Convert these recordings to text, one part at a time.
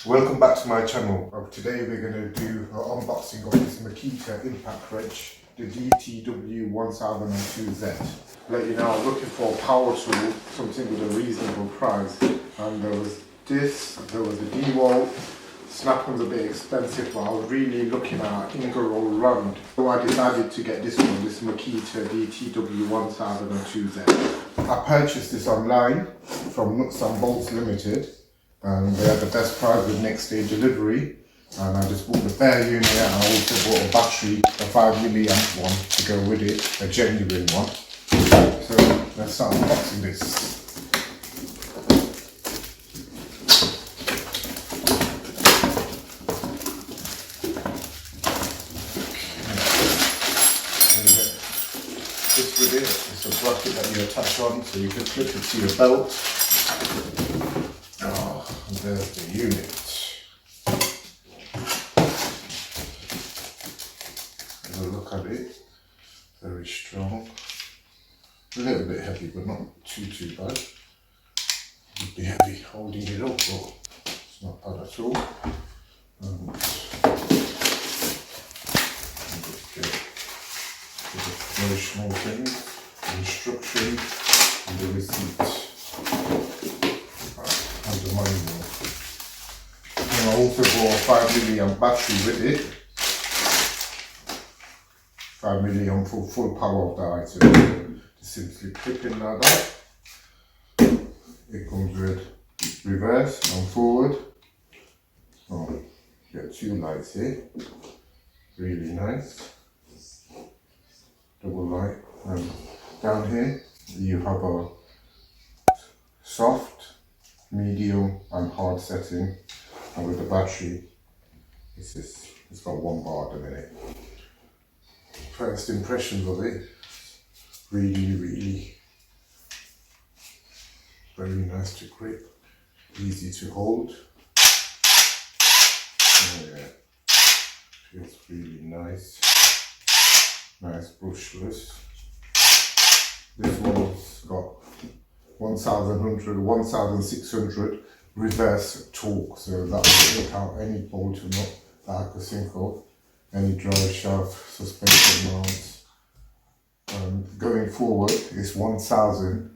Welcome back to my channel. Today we're going to do an unboxing of this Makita impact wrench, the DTW1002Z. Let you know, I'm looking for a power tool, something with a reasonable price. And there was this, there was the D-Wall. Snap-on's a bit expensive, but I was really looking at Ingerol Rund. So I decided to get this one, this Makita DTW1002Z. I purchased this online from Nuts and Bolts Limited. And they had the best price with next day delivery, and I just bought the bare unit, and I also bought a battery, a 5 milliamp one to go with it, a genuine one. So let's start unboxing this. This with it, it's a bracket that you attach on, so you can clip it to your belt. And there's the unit. Have a look at it. Very strong. A little bit heavy, but not too bad. It'd be heavy holding it up, but it's not bad at all. And very small thing. Instruction and the receipt. And the manual. And I also bought a 5 milliamp battery with it. 5 milliamp for full power of the item. Just simply clip in like that. It comes with reverse and forward. Oh, you get 2 lights here. Really nice. Double light. And down here you have a soft, medium and hard setting, and with the battery it's got 1 bar at the minute. First impressions of it, really very nice to grip, easy to hold. Yeah, feels really nice brushless. This one's got 1600 reverse torque, so that will take out any bolt or nut that I could think of, any drive shaft, suspension mounts. Going forward is 1000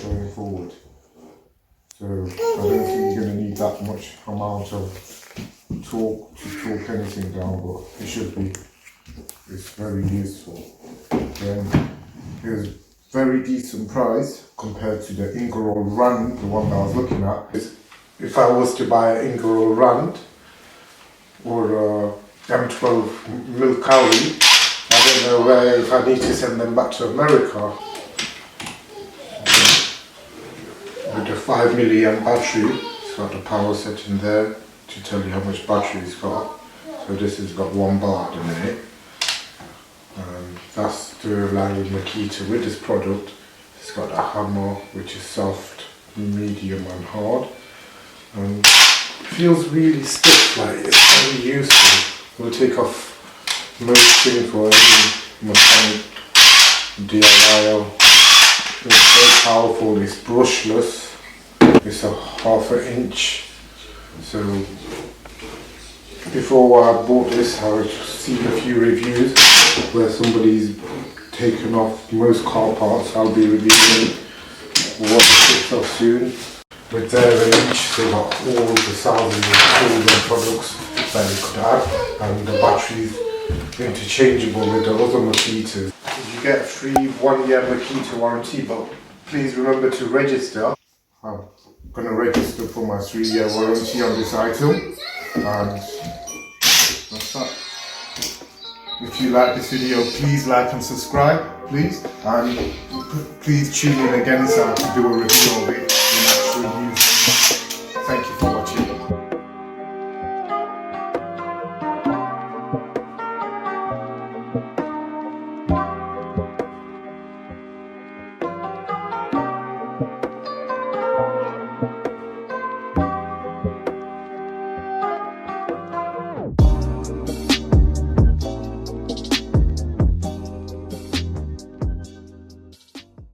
going forward. So I don't think you're going to need that much amount of torque to torque anything down, but it should be. It's very useful. Then it's very decent price compared to the Ingerol Rund, the one that I was looking at. If I was to buy an Ingerol Rund or M12 milk cowrie, I don't know where, if I need to send them back to America. With the 5 milliamp battery, it's got the power setting there to tell you how much battery it's got. So this has got 1 bar at the minute. That's to align with Makita with this product. It's got a hammer which is soft, medium and hard, and feels really stiff, like it's very useful. Will take off most things for any mechanic DIY. It's very powerful, it's brushless, it's a 1/2 inch. So before I bought this, I've seen a few reviews where somebody's taken off most car parts. I'll be reviewing what it's off soon. With their range, they've got all the thousands of tools and products that you could add, and the battery's interchangeable with the other Makitas. You get a free 1-year Makita warranty, but please remember to register. I'm going to register for my 3-year warranty on this item, and that's that. If you like this video, please like and subscribe, please, and please tune in again so I can do a review of it.